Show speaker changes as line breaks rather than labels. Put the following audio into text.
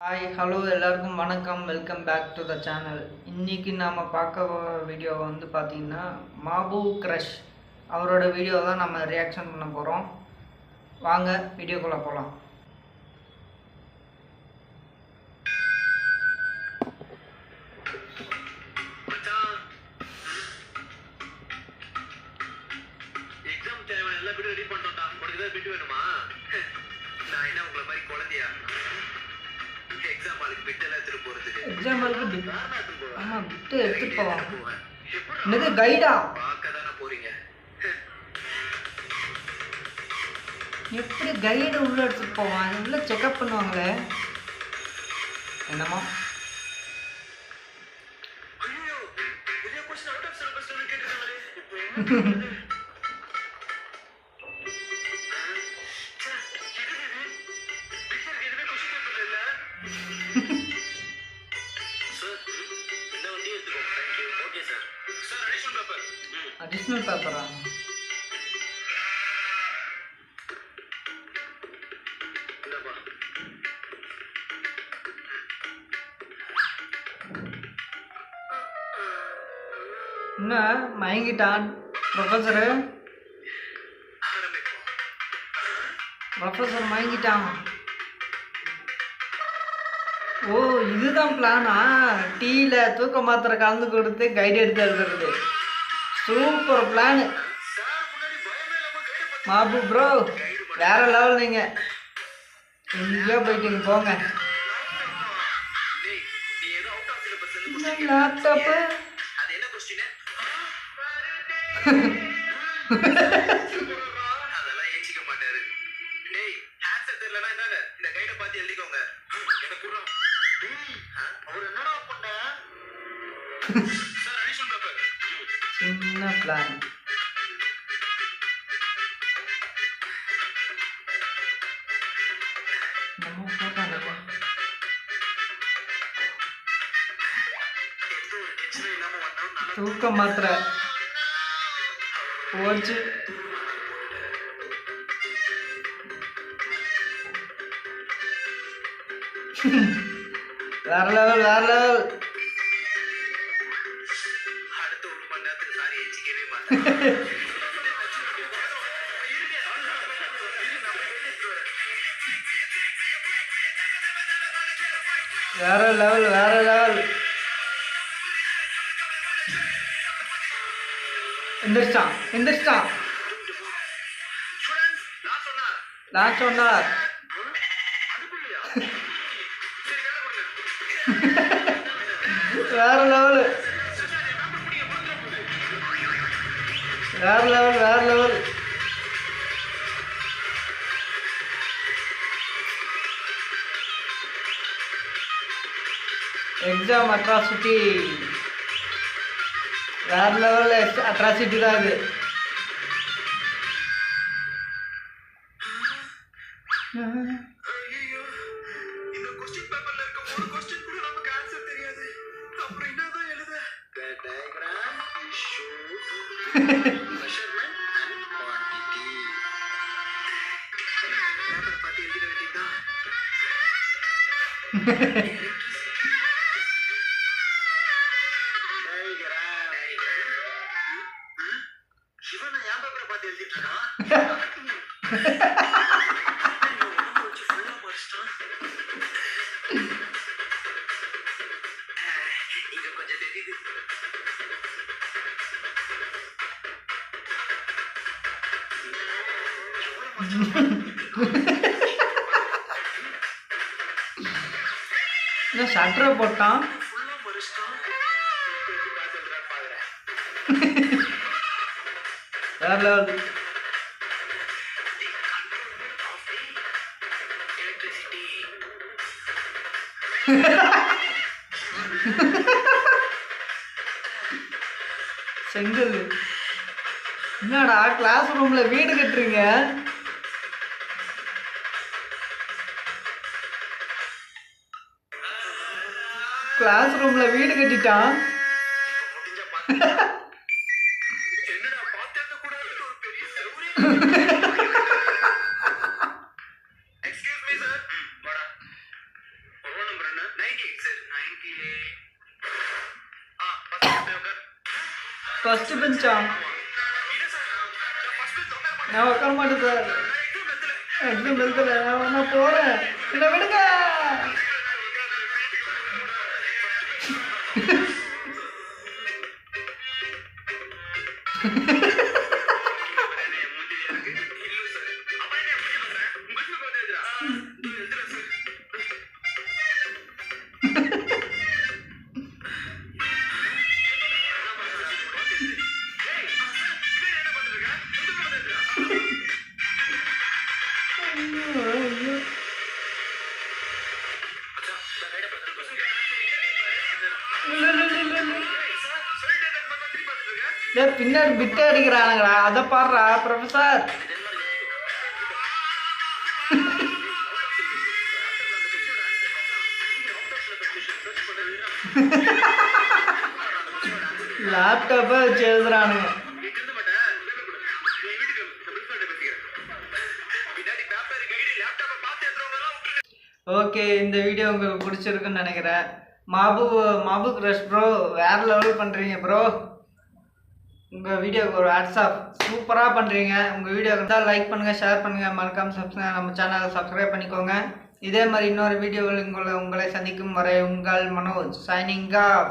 Hi hello எல்லாருக்கும் வணக்கம். Welcome back to the channel. இன்றைக்கி நாம் பார்க்க வீடியோ வந்து பார்த்திங்கன்னா மாபு க்ரஷ் அவரோட வீடியோ தான் நம்ம ரியாக்ஷன் பண்ண போகிறோம். வாங்க வீடியோக்குள்ளே போகலாம்.
எக்ஸாம் தேவை எல்லாம் பிட்டு ரெடி பண்ணிட்டோம்டா. உனக்கு ஏதாவது பிட்டு வேணுமா? நான் என்ன உங்களை மாதிரி குழந்தையா? எக்ஸாம் ஆளுக்கு பிட்டு எல்லாம் எடுத்துட்டு போறதுக்கு.
எக்ஸாம் ஆளுக்கு ஆமாம் பிட்டு எடுத்துகிட்டு போவாங்க. என்னது கைடா?
பார்க்க தானே போறீங்க.
எப்படி கைடு உள்ளே எடுத்துகிட்டு போவான்? உள்ளே செக்அப் பண்ணுவாங்களே என்னம்மா?
ஐயோ இதே क्वेश्चन அவுட் ஆஃப் சிலபஸ் கேக்குறாங்களே. இப்போ என்ன
அடிஷ்னல் பேப்பரா? என்ன மயங்கிட்டான் ப்ரொஃபஸரு? ப்ரொஃபஸர் மயங்கிட்டான். ஓ இதுதான் பிளானா? டீயில் தூக்க மாத்திரை கலந்து கொடுத்து கைடு எடுத்து எழுதுறது. சூப்பர் பிளானு மாபு ப்ரோ, வேற லெவல். நீங்கள் எங்கேயோ போயிட்டீங்க போங்க. லேப்டாப்பு
அதெல்லாம் ஏச்சிக்க மாட்டாரு. டேய் ஆன்சர் தெரியலனா என்னங்க இந்த கைட பார்த்து எழுதிக்கோங்க. எனக்கு புரியும். அவர் என்னடா பண்ண? Sir addition paper.
சின்ன பிளான். நம்ம போட்டாங்க
டென்ஷன் இல்லாம வந்தா
தூக்க மாத்திரை போச்சு. வேற லெவல் வேற லெவல்.
அடுத்த 1 மணி நேரத்துக்கு சாரி ஏச்சிக்கவே மாட்டேன்.
வேற லெவல் வேற லெவல். எந்திரிச்சான் எந்திரிச்சான்.
ஸ்டூடண்ட்ஸ் நான்
சொன்னார்
அதுக்குள்ளயா? சரி வேலை கொடுங்க.
வேற லெவல் வேற லெவல் வேற லெவல். எக்ஸாம் அட்ராசிட்டி வேற லெவல். அட்ராசிட்டி தான் இது.
ஐயோ இந்த क्वेश्चन பேப்பர்ல இருக்க ஒரு क्वेश्चन கூட நமக்கு ஆன்சர் தெரியாது. அப்புறம் என்னதான் எழுத? Diagram shows measurement and quantity. Paper பார்த்து எழுதிட வேண்டியதுதான். இவன் என் பேப்பரை பார்த்து எழுதிட்டு இருக்கான். இங்க கொஞ்சம் தெரியுது.
இன்னும் ஷட்டரை போட்டான்.
ஃபுல்லா மறிச்சிட்டான். எப்படி காசு எழுதுறான்னு பாக்குறேன்.
வேற லெவல்.
எலக்ட்ரிசிட்டி
செங்கல். என்னடா கிளாஸ் ரூம்ல வீடு கட்டுறீங்க? கிளாஸ் ரூம்ல வீடு கட்டிட்டான்.
என்னடா பார்த்தது கூட ஒரு பெரிய செவுரே. Excuse me sir. வாடா.
ஃபர்ஸ்ட் பெஞ்சா? நான் உட்கார மாட்டேன் சார். எக்ஸாம் எழுதல. நான் போறேன். என்ன விடுங்க. பின்னாடி பிட்டு அடிக்கிறானுங்களா? அதை பாடுறா ப்ரொஃபஸர். லேப்டாப்பை வச்சு எழுதுறானுங்க. ஓகே, இந்த வீடியோ உங்களுக்கு பிடிச்சிருக்குன்னு நினைக்கிறேன். மாபு கிரஷ் ப்ரோ, வேற லெவல் பண்ணுறீங்க ப்ரோ. உங்கள் வீடியோக்கு ஒரு வாட்ஸ்அப் சூப்பராக பண்ணுறீங்க. உங்கள் வீடியோ இருந்தால் லைக் பண்ணுங்கள், ஷேர் பண்ணுங்கள், மறக்காமல் நம்ம சேனலை சப்ஸ்கிரைப் பண்ணிக்கோங்க. இதே மாதிரி இன்னொரு வீடியோவில் உங்களை சந்திக்கும் வரை உங்கள் மனோஜ் சைனிங் ஆஃப்.